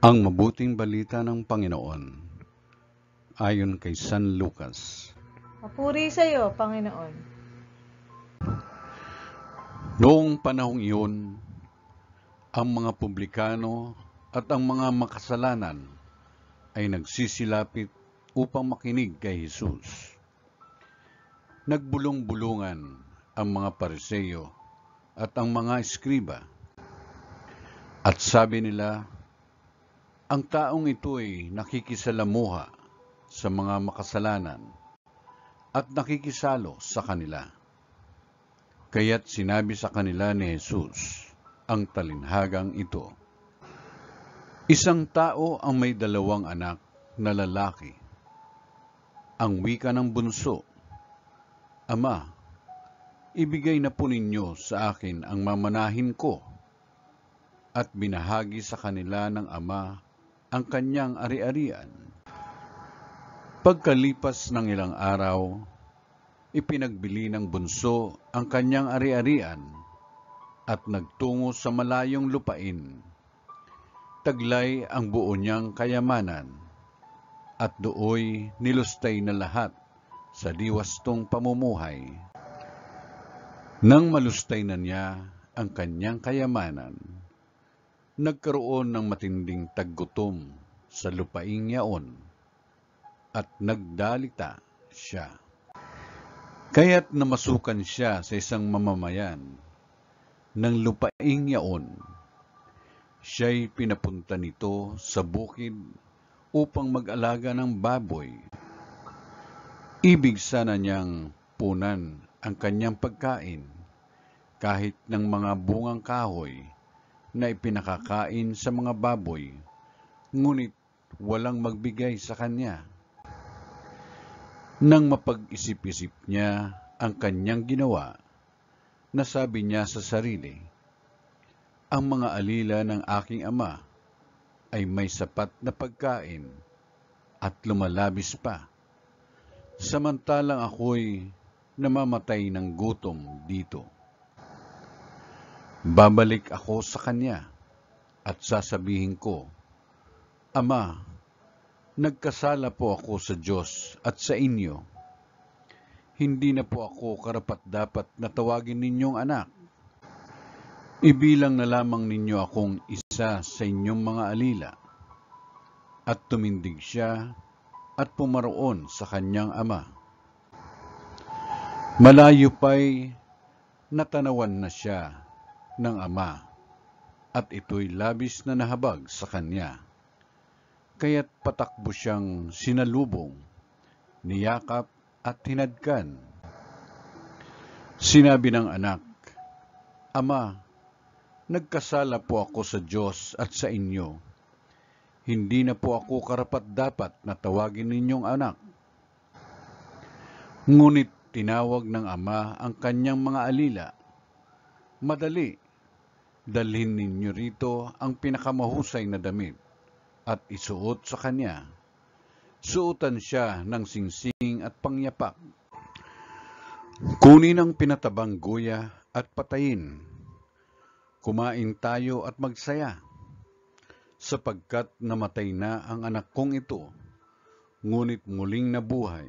Ang mabuting balita ng Panginoon ayon kay San Lucas. Papuri sa iyo, Panginoon. Noong panahong iyon, ang mga publikano at ang mga makasalanan ay nagsisilapit upang makinig kay Jesus. Nagbulong-bulungan ang mga Pariseo at ang mga eskriba. At sabi nila, ang taong ito ay nakikisalamuha sa mga makasalanan at nakikisalo sa kanila. Kaya't sinabi sa kanila ni Jesus ang talinhagang ito. Isang tao ang may 2 anak na lalaki. Ang wika ng bunso, Ama, ibigay na po ninyo sa akin ang mamanahin ko, at binahagi sa kanila ng ama ang kanyang ari-arian. Pagkalipas ng ilang araw, ipinagbili ng bunso ang kanyang ari-arian at nagtungo sa malayong lupain. Taglay ang buo niyang kayamanan at dooy nilustay na lahat sa diwastong pamumuhay. Nang malustay na niya ang kanyang kayamanan, nagkaroon ng matinding taggutom sa lupaing yaon at nagdalita siya. Kaya't namasukan siya sa isang mamamayan ng lupaing yaon. Siya'y pinapunta nito sa bukid upang mag-alaga ng baboy. Ibig sana niyang punan ang kanyang pagkain kahit ng mga bungang kahoy na ipinakakain sa mga baboy, ngunit walang magbigay sa kanya. Nang mapag-isip-isip niya ang kanyang ginawa, nasabi niya sa sarili, ang mga alila ng aking ama ay may sapat na pagkain at lumalabis pa, samantalang ako'y namamatay ng gutom dito. Babalik ako sa kanya at sasabihin ko, Ama, nagkasala po ako sa Diyos at sa inyo. Hindi na po ako karapat-dapat na tawagin ninyong anak. Ibilang na lamang ninyo akong isa sa inyong mga alila. At tumindig siya at pumaroon sa kanyang ama. Malayo pa'y natanawan na siya ng ama, at ito'y labis na nahabag sa kanya. Kaya't patakbo siyang sinalubong, niyakap at hinadkan. Sinabi ng anak, Ama, nagkasala po ako sa Diyos at sa inyo. Hindi na po ako karapat-dapat na tawagin ninyong anak. Ngunit tinawag ng ama ang kanyang mga alila. Madali, dalhin ninyo rito ang pinakamahusay na damit at isuot sa kanya. Suotan siya ng singsing at pangyapak. Kunin ang pinatabang guya at patayin. Kumain tayo at magsaya, sapagkat namatay na ang anak kong ito, ngunit muling nabuhay.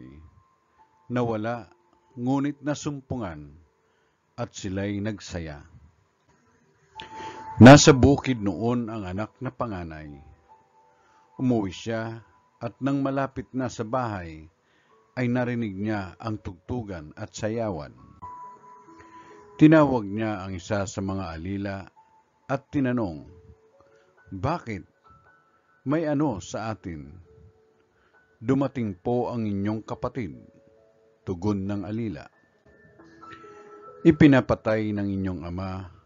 Nawala, ngunit nasumpungan, at sila'y nagsaya. Nasa bukid noon ang anak na panganay. Umuwi siya at nang malapit na sa bahay, ay narinig niya ang tugtugan at sayawan. Tinawag niya ang isa sa mga alila at tinanong, Bakit? May ano sa atin? Dumating po ang inyong kapatid, tugon ng alila. Ipinapatay ng inyong ama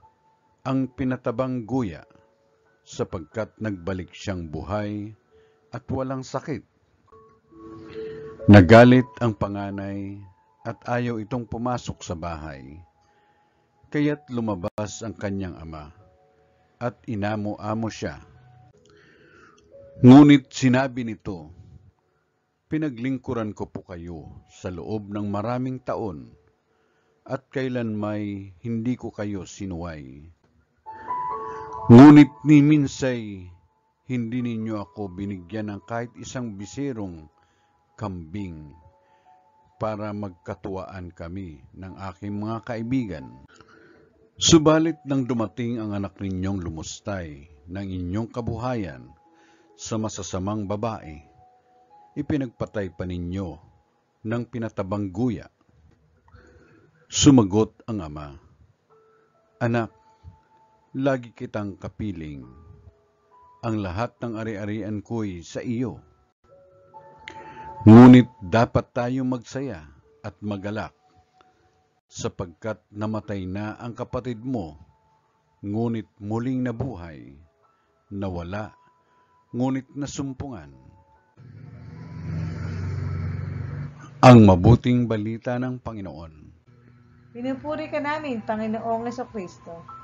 ang pinatabang guya, sapagkat nagbalik siyang buhay at walang sakit. Nagalit ang panganay at ayaw itong pumasok sa bahay. Kaya't lumabas ang kanyang ama at inamo-amo siya. Ngunit sinabi nito, Pinaglingkuran ko po kayo sa loob ng maraming taon at kailanmay hindi ko kayo sinuway. Ngunit ni minsay hindi ninyo ako binigyan ng kahit isang bisirong kambing para magkatuwaan kami ng aking mga kaibigan. Subalit nang dumating ang anak ninyong lumustay ng inyong kabuhayan sa masasamang babae, ipinagpatay pa ninyo ng pinatabang guya. Sumagot ang ama, "Anak, lagi kitang kapiling. Ang lahat ng ari-arian ko'y sa iyo. Ngunit dapat tayong magsaya at magalak, sapagkat namatay na ang kapatid mo, ngunit muling nabuhay, nawala, ngunit nasumpungan." Ang mabuting balita ng Panginoon. Pinupuri ka namin, Panginoong Hesuscristo.